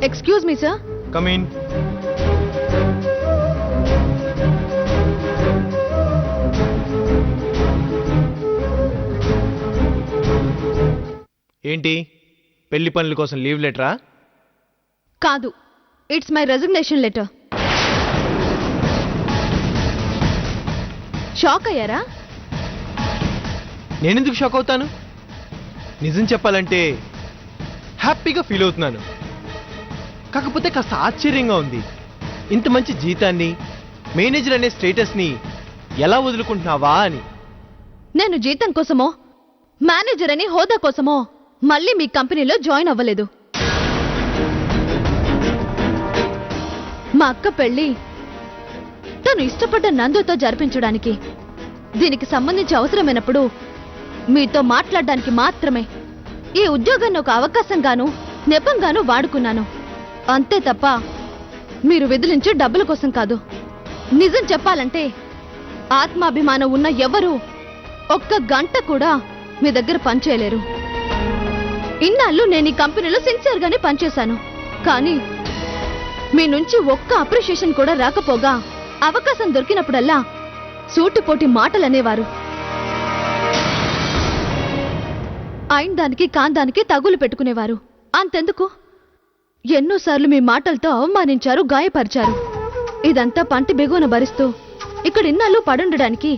Excuse me sir. Come in. ఏంటి పెళ్లి పనుల కోసం లీవ్ లెటరా? కాదు, it's my resignation letter. Shock అయ్యారా? నేనెందుకు షాక్ అవుతాను? నిజం చెప్పాలంటే హ్యాపీగా ఫీల్ అవుతున్నాను. కాకపోతే కాస్త ఆశ్చర్యంగా ఉంది. ఇంత మంచి జీతాన్ని, మేనేజర్ అనే స్టేటస్ని ఎలా వదులుకుంటున్నావా అని. నేను జీతం కోసమో మేనేజర్ అని హోదా కోసమో మళ్ళీ మీ కంపెనీలో జాయిన్ అవ్వలేదు. మా అక్క పెళ్లి తను ఇష్టపడ్డ నందుతో జరిపించడానికి, దీనికి సంబంధించి అవసరమైనప్పుడు మీతో మాట్లాడడానికి మాత్రమే ఈ ఉద్యోగాన్ని ఒక అవకాశంగాను నెపంగాను వాడుకున్నాను. అంతే తప్ప మీరు విధులించే డబ్బుల కోసం కాదు. నిజం చెప్పాలంటే ఆత్మాభిమానం ఉన్న ఎవరూ ఒక్క గంట కూడా మీ దగ్గర పనిచేయలేరు. ఇన్నాళ్ళు నేను ఈ కంపెనీలో సిన్సియర్గానే పనిచేశాను. కానీ మీ నుంచి ఒక్క అప్రిషియేషన్ కూడా రాకపోగా అవకాశం దొరికినప్పుడల్లా సూటిపోటి మాటలనేవారు. అయిన దానికి కాందానికి తగులు పెట్టుకునేవారు. అంతెందుకు, ఎన్నోసార్లు మీ మాటలతో అవమానించారు, గాయపరిచారు. ఇదంతా పంటి బెగున భరిస్తూ ఇక్కడ ఇన్నాళ్ళు పడుండడానికి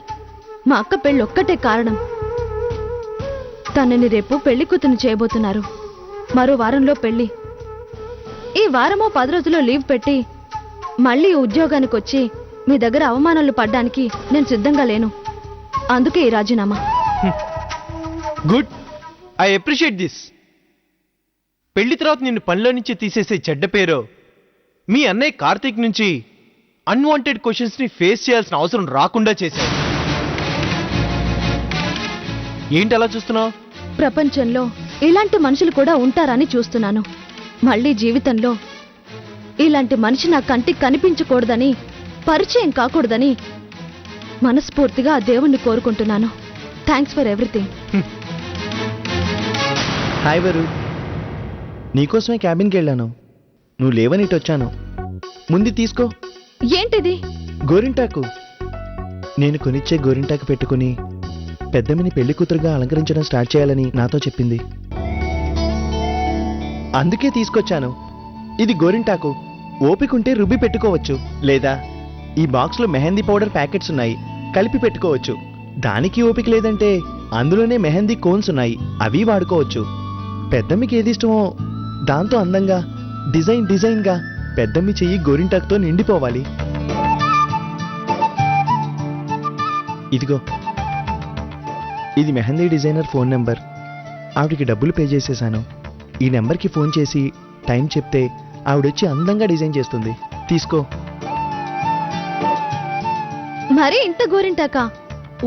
మా అక్క పెళ్ళొక్కటే కారణం. తనని రేపు పెళ్లి కూతురు చేయబోతున్నారు. మరో వారంలో పెళ్లి. ఈ వారమో 10 రోజుల్లో లీవ్ పెట్టి మళ్ళీ ఉద్యోగానికి వచ్చి మీ దగ్గర అవమానాలు పడ్డానికి నేను సిద్ధంగా లేను. అందుకే ఈ రాజీనామా. Good, I appreciate this. పెళ్లి తర్వాత నిన్ను పనిలో నుంచి తీసేసే చెడ్డ పేరు మీ అన్నయ్య కార్తీక్ నుంచి అన్వాంటెడ్ క్వశ్చన్స్ ని ఫేస్ చేయాల్సిన అవసరం రాకుండా చేశాడు. ఏంటి అలా చూస్తున్నావు? ప్రపంచంలో ఇలాంటి మనుషులు కూడా ఉంటారని చూస్తున్నాను. మళ్ళీ జీవితంలో ఇలాంటి మనిషి నా కంటికి కనిపించకూడదని, పరిచయం కాకూడదని మనస్ఫూర్తిగా ఆ దేవుణ్ణి కోరుకుంటున్నాను. Thanks for everything. హాయ్ వరు, నీకోసమే క్యాబిన్కి వెళ్ళాను. నువ్వు లేవని ఇటు వచ్చాను. ముందు తీసుకో. ఏంటిది? గోరింటాకు. నేను కొనిచ్చే గోరింటాకు పెట్టుకుని పెద్దమ్మని పెళ్లి కూతురుగా అలంకరించడం స్టార్ట్ చేయాలని నాతో చెప్పింది. అందుకే తీసుకొచ్చాను. ఇది గోరింటాకు. ఓపికంటే రుబ్బి పెట్టుకోవచ్చు, లేదా ఈ బాక్స్లో మెహందీ పౌడర్ ప్యాకెట్స్ ఉన్నాయి, కలిపి పెట్టుకోవచ్చు. దానికి ఓపిక లేదంటే అందులోనే మెహందీ కోన్స్ ఉన్నాయి, అవి వాడుకోవచ్చు. పెద్దమ్మకి ఏది ఇష్టమో దాంతో అందంగా డిజైన్గా పెద్దమ్మి చెయ్యి గోరింటాకుతో నిండిపోవాలి. ఇదిగో, ఇది మెహందీ డిజైనర్ ఫోన్ నెంబర్. ఆవిడికి డబ్బులు పే చేసేశాను. ఈ నెంబర్కి ఫోన్ చేసి టైం చెప్తే ఆవిడొచ్చి అందంగా డిజైన్ చేస్తుంది. తీసుకో. మరీ ఇంత గోరింటాకా?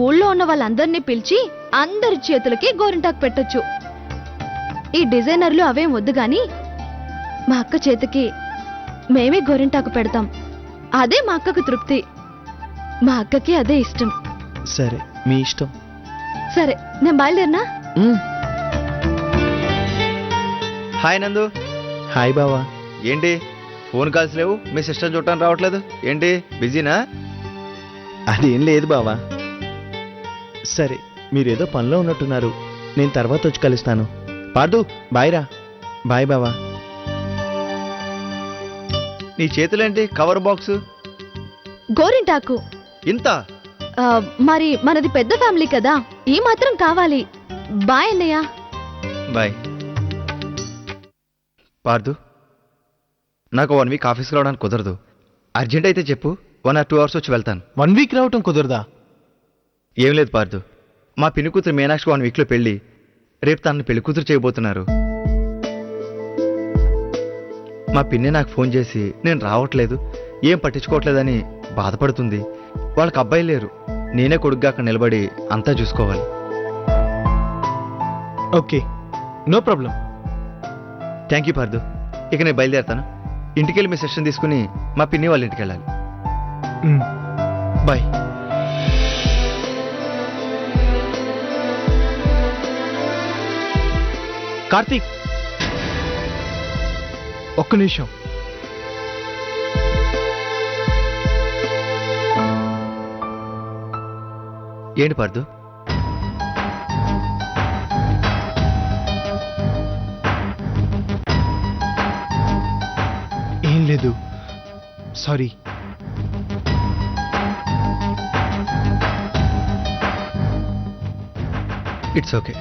ఊళ్ళో ఉన్న వాళ్ళందరినీ పిలిచి అందరి చేతులకి గోరింటాకు పెట్టొచ్చు. ఈ డిజైనర్లు అవేం వద్దు గాని మా అక్క చేతికి మేమే గోరింటాకు పెడతాం. అదే మా అక్కకు తృప్తి. మా అక్కకి అదే ఇష్టం. సరే, మీ ఇష్టం. సరే, నేను బయలుదేరినా? హాయ్ నందు. హాయ్ బావా. ఏంటి ఫోన్ కాల్స్ లేవు? మీ సిస్టర్ చూడటానికి రావట్లేదు ఏంటి? బిజీనా? అదేం లేదు బావా. సరే, మీరేదో పనిలో ఉన్నట్టున్నారు. నేను తర్వాత వచ్చి కలుస్తాను. పార్దు, బాయ్ రా. బాయ్ బావా. నీ చేతులేంటి కవర్ బాక్స్? గోరింటాకు. ఇంత? మరి మనది పెద్ద ఫ్యామిలీ కదా, ఈ మాత్రం కావాలి. బాయ్ అన్నయ్య. బాయ్. పార్దు, నాకు 1 వీక్ ఆఫీస్కి రావడానికి కుదరదు. అర్జెంట్ అయితే చెప్పు, 1 or 2 hours వచ్చి వెళ్తాను. 1 వీక్ రావటం కుదరదా? ఏం లేదు పార్దు, మా పిన్ని కూతురు మీనాక్షి 1 వీక్లో పెళ్ళి. రేపు తనని పెళ్లి కూతురు చేయబోతున్నారు. మా పిన్ని నాకు ఫోన్ చేసి నేను రావట్లేదు, ఏం పట్టించుకోవట్లేదని బాధపడుతుంది. వాళ్ళకి అబ్బాయి లేరు, నేనే కొడుగ్గా అక్కడ నిలబడి అంతా చూసుకోవాలి. Okay, no problem. Thank you Pardhu. ఇక నేను బయలుదేరుతాను. ఇంటికెళ్ళి మీ సెషన్ తీసుకుని మా పిన్ని వాళ్ళ ఇంటికి వెళ్ళాలి. బాయ్. కార్తీక్, ఒక్క నిమిషం. ఏంటి పార్దు? ఏం లేదు, sorry. It's okay.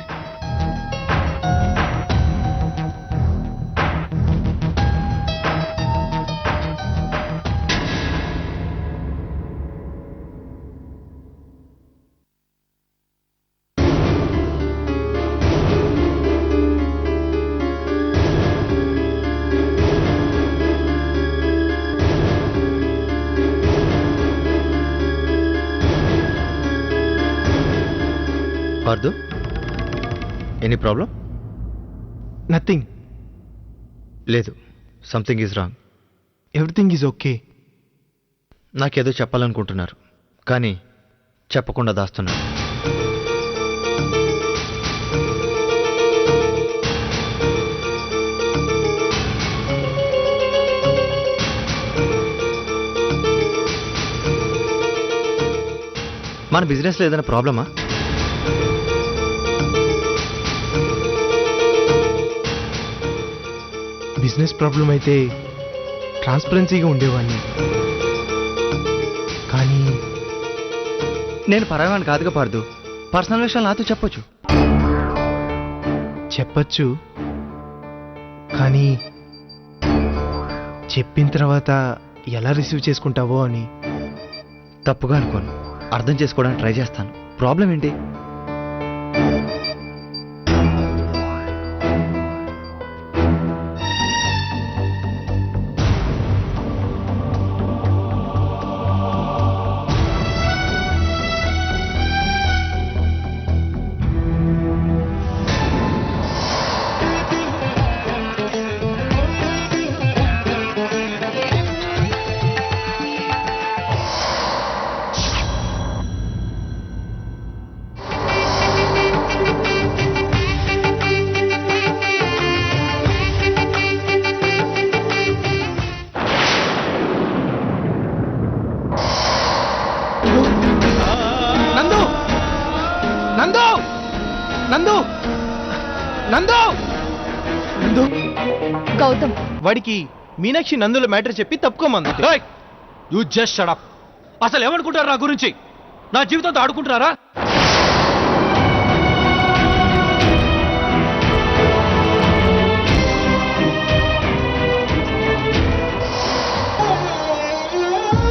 Pardhu, any problem? Nothing. లేదు, something is wrong. Everything is okay. నాకేదో చెప్పాలనుకుంటున్నారు, కానీ చెప్పకుండా దాస్తున్నారు. మన బిజినెస్లో ఏదైనా ప్రాబ్లమా? బిజినెస్ ప్రాబ్లం అయితే ట్రాన్స్పరెన్సీగా ఉండేవాడిని, కానీ నేను పరాయవాణ్ణి కాదుగా పార్దు. పర్సనల్ విషయాలు నాతో చెప్పొచ్చు. చెప్పచ్చు, కానీ చెప్పిన తర్వాత ఎలా రిసీవ్ చేసుకుంటావో అని. తప్పుగా అనుకోను, అర్థం చేసుకోవడానికి ట్రై చేస్తాను. ప్రాబ్లం ఏంటి? నందు నందు నందు నందు గౌతమ్, వాడికి మీనాక్షి నందుల మ్యాటర్ చెప్పి తప్పుకోమంది. You just shut up. అసలు ఏమనుకుంటారు నా గురించి? నా జీవితంతో ఆడుకుంటున్నారా?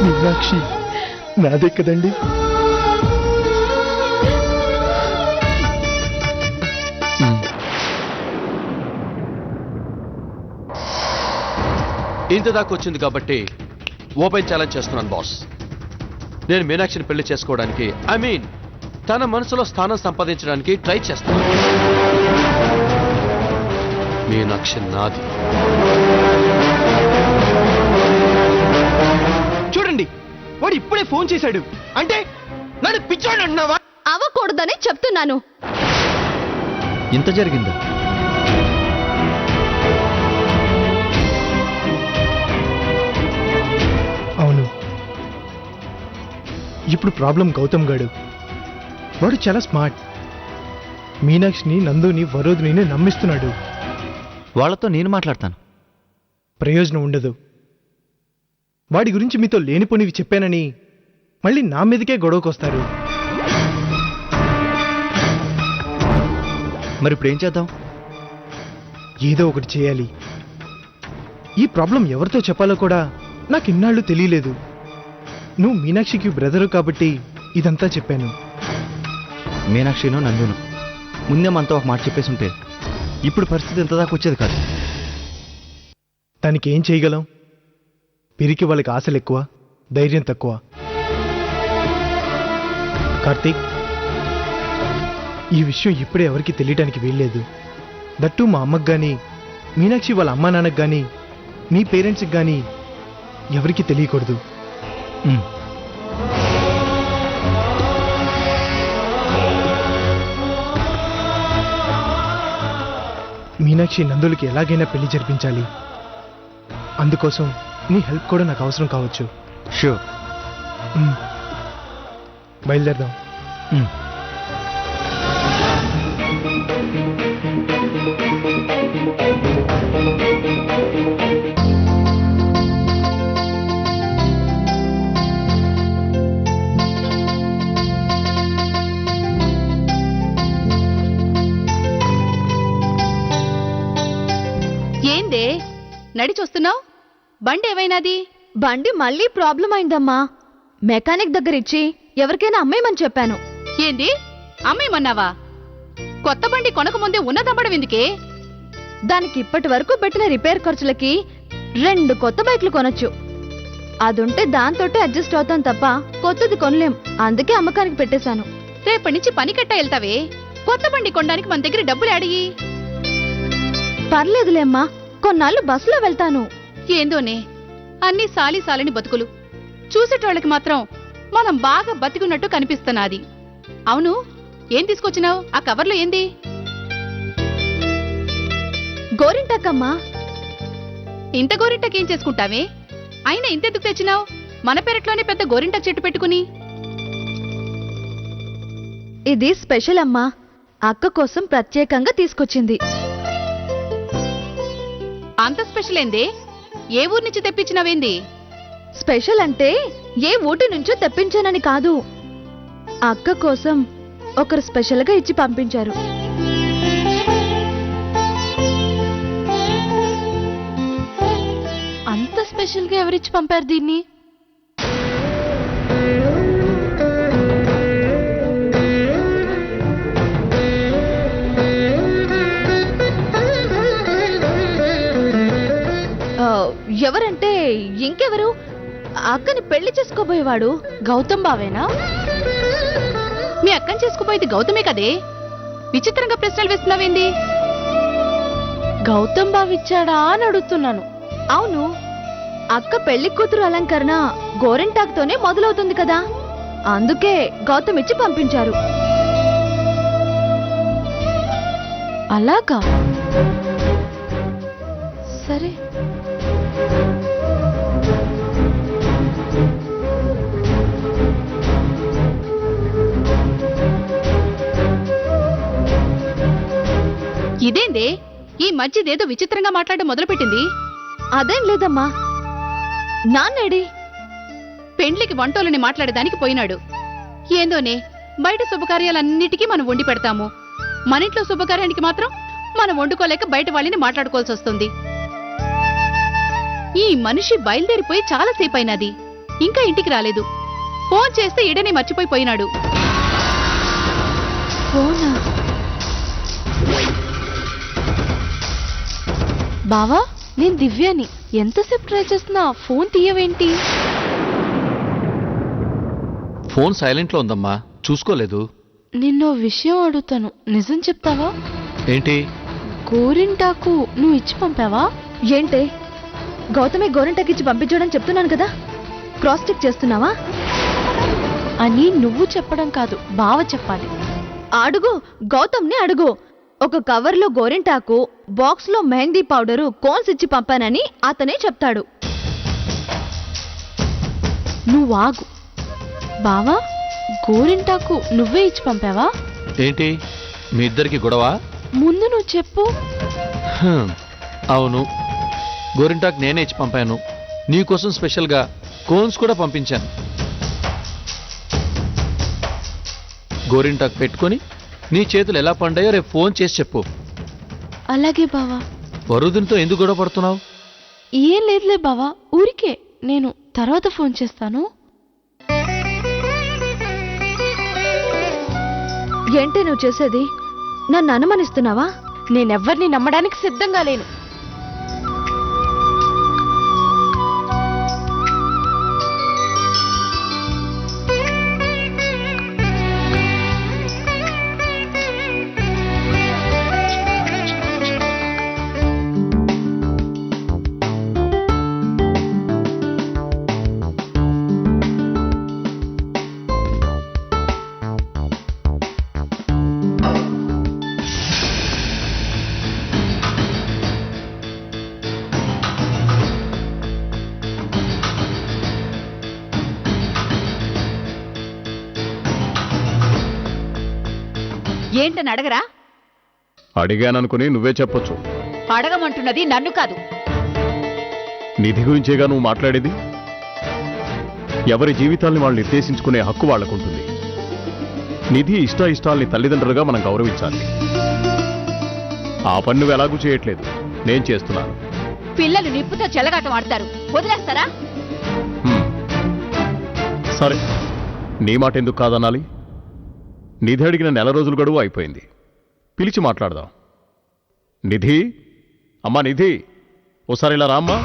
మీనాక్షి నాదే కదండి. ఇంత దాకా వచ్చింది కాబట్టి ఓపెన్ ఛాలెంజ్ చేస్తున్నాను బాస్. నేను మీనాక్షిని పెళ్లి చేసుకోవడానికి, ఐ మీన్ తన మనసులో స్థానం సంపాదించడానికి ట్రై చేస్తున్నాను. మీనాక్షి నాది. చూడండి, వాడు ఇప్పుడే ఫోన్ చేశాడు. అంటే నన్ను పిచ్చోడు అంటున్నావా? అవ్వకూడదని చెప్తున్నాను. ఇంత జరిగిందా? అవును. ఇప్పుడు ప్రాబ్లం గౌతమ్ గాడు. వాడు చాలా స్మార్ట్. మీనాక్షిని, నందుని, వరోధిని నమ్మిస్తున్నాడు. వాళ్ళతో నేను మాట్లాడతాను. ప్రయోజనం ఉండదు. వాడి గురించి మీతో లేనిపోనివి చెప్పానని మళ్ళీ నా మీదకే గొడవకొస్తారు. మరి ఇప్పుడు ఏం చేద్దాం? ఏదో ఒకటి చేయాలి. ఈ ప్రాబ్లం ఎవరితో చెప్పాలో కూడా నాకు ఇన్నాళ్ళు తెలియలేదు. నువ్వు మీనాక్షికి బ్రదరు కాబట్టి ఇదంతా చెప్పాను. మీనాక్షిను, నందును ముందే మనతో ఒక మాట చెప్పేసి ఉంటే ఇప్పుడు పరిస్థితి ఎంత దాకా వచ్చేది కాదు. దానికి ఏం చేయగలం? పిరికి వాళ్ళకి ఆశలు ఎక్కువ, ధైర్యం తక్కువ. కార్తీక్, ఈ విషయం ఇప్పుడే ఎవరికి తెలియటానికి వీల్లేదు. దట్టు మా అమ్మకు కానీ, మీనాక్షి వాళ్ళ అమ్మా నాన్నకు కానీ, మీ పేరెంట్స్కి కానీ ఎవరికి తెలియకూడదు. ఉమ్. మీనాక్షి నందులకి ఎలాగైనా పెళ్లి జరిపించాలి. అందుకోసం నీ హెల్ప్ కూడా నాకు అవసరం కావచ్చు. షూర్. బయలుదేరదాం. ఏందే నడిచొస్తున్నావు? బండి ఏమైనాది? బండి మళ్ళీ ప్రాబ్లం అయిందమ్మా. మెకానిక్ దగ్గర ఇచ్చి ఎవరికైనా అమ్మేయమని చెప్పాను. ఏంది అమ్మేయమన్నావా? కొత్త బండి కొనకముందే ఉన్నదమ్మడం ఎందుకే? దానికి ఇప్పటి వరకు పెట్టిన రిపేర్ ఖర్చులకి 2 కొత్త బైక్లు కొనొచ్చు. అదుంటే దాంతోటే అడ్జస్ట్ అవుతాం తప్ప కొత్తది కొనలేం. అందుకే అమ్మకానికి పెట్టేశాను. రేపటి నుంచి పని కట్ట వెళ్తావే, కొత్త బండి కొనడానికి మన దగ్గర డబ్బులు అడిగి. పర్లేదులేమ్మా, కొన్నాళ్ళు బస్సులో వెళ్తాను. ఏందోనే అన్ని సాలిని బతుకులు. చూసేటోళ్ళకి మాత్రం మనం బాగా బతికున్నట్టు కనిపిస్తున్నది. అవును, ఏం తీసుకొచ్చినావు? ఆ కవర్లో ఏంది? గోరింటాకమ్మా. ఇంత గోరింటాక్ ఏం చేసుకుంటావే? అయినా ఇంతెందుకు తెచ్చినావు? మన పెరట్లోనే పెద్ద గోరింటాక్ చెట్టు పెట్టుకుని. ఇది స్పెషల్ అమ్మా, అక్క కోసం ప్రత్యేకంగా తీసుకొచ్చింది. అంత స్పెషల్ ఏంది? ఏ ఊరు నుంచి తెప్పించినవేంది? స్పెషల్ అంటే ఏ ఊటి నుంచో తెప్పించానని కాదు, అక్క కోసం ఒకరు స్పెషల్గా ఇచ్చి పంపించారు. అంత స్పెషల్గా ఎవరిచ్చి పంపారు దీన్ని? ఎవరంటే ఇంకెవరు? అక్కని పెళ్లి చేసుకోబోయేవాడు గౌతమ్ బావేనా? మీ అక్కని చేసుకోబోయేది గౌతమే కదే. విచిత్రంగా ప్రశ్నలు వేస్తున్నావేంది? గౌతమ్ బావిచ్చాడా అని అడుగుతున్నాను. అవును, అక్క పెళ్లి కూతురు అలంకరణ గోరింటాక్తోనే మొదలవుతుంది కదా, అందుకే గౌతమ్ ఇచ్చి పంపించారు. అలాగా, సరే. ఇదేందే ఈ మధ్యదేదో విచిత్రంగా మాట్లాడడం మొదలుపెట్టింది? అదేం లేదమ్మా. నాన్నేడి? పెండ్లికి వంటోలని మాట్లాడేదానికి పోయినాడు. ఏందోనే, బయట శుభకార్యాలన్నిటికీ మనం వండి పెడతాము, మన ఇంట్లో శుభకార్యానికి మాత్రం మనం వండుకోలేక బయట వాళ్ళని మాట్లాడుకోవాల్సి వస్తుంది. ఈ మనిషి బయలుదేరిపోయి చాలాసేపు అయినది, ఇంకా ఇంటికి రాలేదు. ఫోన్ చేస్తే ఇడని మర్చిపోయి పోయినాడు. ఫోనా? బావా, నేను దివ్యాని. ఎంతసేపు ట్రై చేస్తున్నా ఫోన్ తీయవేంటి? ఫోన్ సైలెంట్లో ఉందమ్మా, చూసుకోలేదు. నిన్నో విషయం అడుగుతాను, నిజం చెప్తావా? ఏంటి? గోరింటాకు నువ్వు ఇచ్చి పంపావా? ఏంటే, గౌతమి గోరింటాకు ఇచ్చి పంపించడం చెప్తున్నాను కదా, క్రాస్ చెక్ చేస్తున్నావా? అని నువ్వు చెప్పడం కాదు, బావ చెప్పాలి. అడుగు, గౌతమ్ని అడుగు. ఒక కవర్లో గోరింటాకు, బాక్స్లో మెహందీ పౌడరు, కోన్స్ ఇచ్చి పంపానని అతనే చెప్తాడు. నువ్వు ఆగు. బావా, గోరింటాకు నువ్వే ఇచ్చి పంపావా? ఏంటి మీ ఇద్దరికి గొడవ? ముందు నువ్వు చెప్పు. అవును, గోరింటాక్ నేనే ఇచ్చి పంపాను. నీకోసం స్పెషల్గా కోన్స్ కూడా పంపించాను. గోరింటాక్ పెట్టుకొని నీ చేతులు ఎలా పండాయో రేపు ఫోన్ చేసి చెప్పు. అలాగే బావా. వరుదినితో ఎందుకు గొడవ పడుతున్నావు? ఏం లేదులే బావా, ఊరికే. నేను తర్వాత ఫోన్ చేస్తాను. ఏంటి నువ్వు చేసేది? నన్ను అనుమానిస్తున్నావా? నేనెవ్వరిని నమ్మడానికి సిద్ధంగా లేను. ఏంటని అడగరా? అడిగాననుకుని నువ్వే చెప్పొచ్చు. అడగమంటున్నది నన్ను కాదు. నిధి గురించేగా నువ్వు మాట్లాడేది. ఎవరి జీవితాల్ని వాళ్ళు నిర్దేశించుకునే హక్కు వాళ్ళకుంటుంది. నిధి ఇష్టాల్ని తల్లిదండ్రులుగా మనం గౌరవించాలి. ఆ పని నువ్వు ఎలాగూ చేయట్లేదు, నేను చేస్తున్నాను. పిల్లలు నిప్పుతో చెలగాటం ఆడతారు, వదిలేస్తారా? హ్మ్. సరే, నీ మాట ఎందుకు కాదనాలి? నిధి అడిగిన నెల రోజులు గడువు అయిపోయింది. పిలిచి మాట్లాడదాం. నిధి, అమ్మా నిధి, ఓసారి ఇలా రామ్మా.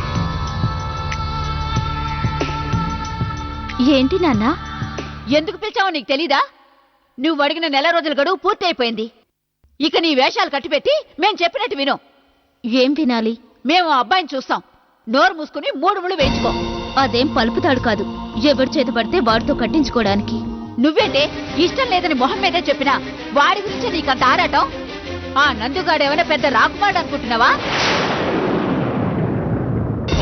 ఏంటి నాన్న? ఎందుకు పిలిచావో నీకు తెలీదా? నువ్వు అడిగిన నెల రోజుల గడువు పూర్తి అయిపోయింది. ఇక నీ వేషాలు కట్టిపెట్టి మేం చెప్పినట్టు విను. ఏం వినాలి? మేము ఆ అబ్బాయిని చూస్తాం. నోరు మూసుకుని 3 ముళ్ళు వేయించుకో. అదేం పలుపుతాడు కాదు, ఎవరి చేత పడితే వాడితో కట్టించుకోవడానికి. నువ్వేంటే ఇష్టం లేదని మొహం మీదే చెప్పినా వాడి గురించి నీకంత ఆరాటం? ఆ నందుగాడేమైనా పెద్ద రాకుమాడు అనుకుంటున్నావా?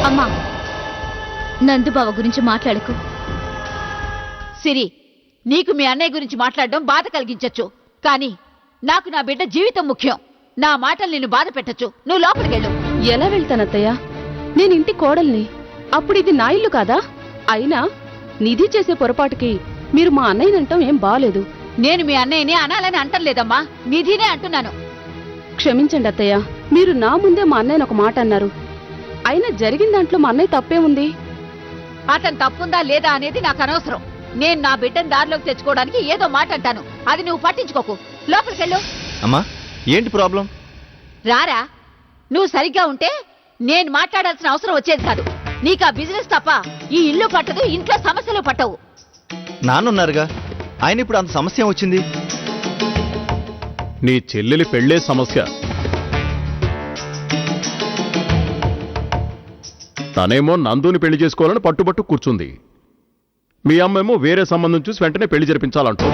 అమ్మా, నందుబావ గురించి మాట్లాడకు. సిరి, నీకు మీ అన్నయ్య గురించి మాట్లాడడం బాధ కలిగించొచ్చు, కానీ నాకు నా బిడ్డ జీవితం ముఖ్యం. నా మాటలు నిన్ను బాధ పెట్టొచ్చు. నువ్వు లోపలికెళ్ళు. ఎలా వెళ్తానత్తయ్య? నేను ఇంటి కోడల్ని. అప్పుడు ఇది నా ఇల్లు కాదా? అయినా నిధి చేసే పొరపాటుకి మీరు మా అన్నయ్యనంటాం ఏం బాలేదు. నేను మీ అన్నయ్యని అనాలని అంటలేదమ్మా, నిధినే అంటున్నాను. క్షమించండి అత్తయ్య, మీరు నా ముందే మా అన్నయ్యని ఒక మాట అన్నారు. అయినా జరిగిన దాంట్లో మా అన్నయ్య తప్పే ఉంది. అతను తప్పుందా లేదా అనేది నాకు అనవసరం. నేను నా బిడ్డను దారిలోకి తెచ్చుకోవడానికి ఏదో మాట అంటాను, అది నువ్వు పట్టించుకోకు. లోపలికెళ్ళు. అమ్మా, ఏంటి ప్రాబ్లం? రారా. నువ్వు సరిగ్గా ఉంటే నేను మాట్లాడాల్సిన అవసరం వచ్చేది కాదు. నీకు ఆ బిజినెస్ తప్ప ఈ ఇల్లు పట్టదు, ఇంట్లో సమస్యలు పట్టవు. నాన్నున్నారుగా, ఆయన ఇప్పుడు అంత సమస్య వచ్చింది. నీ చెల్లెలి పెళ్ళే సమస్య. తనేమో నందుని పెళ్లి చేసుకోవాలని పట్టుబట్టు కూర్చుంది. మీ అమ్మేమో వేరే సంబంధం చూసి వెంటనే పెళ్లి జరిపించాలంటూ.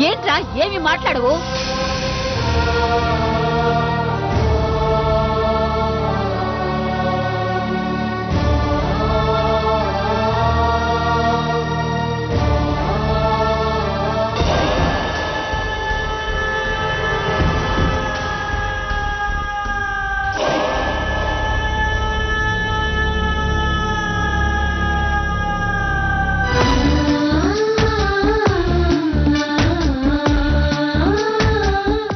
ఏంట్రా ఏమి మాట్లాడవు?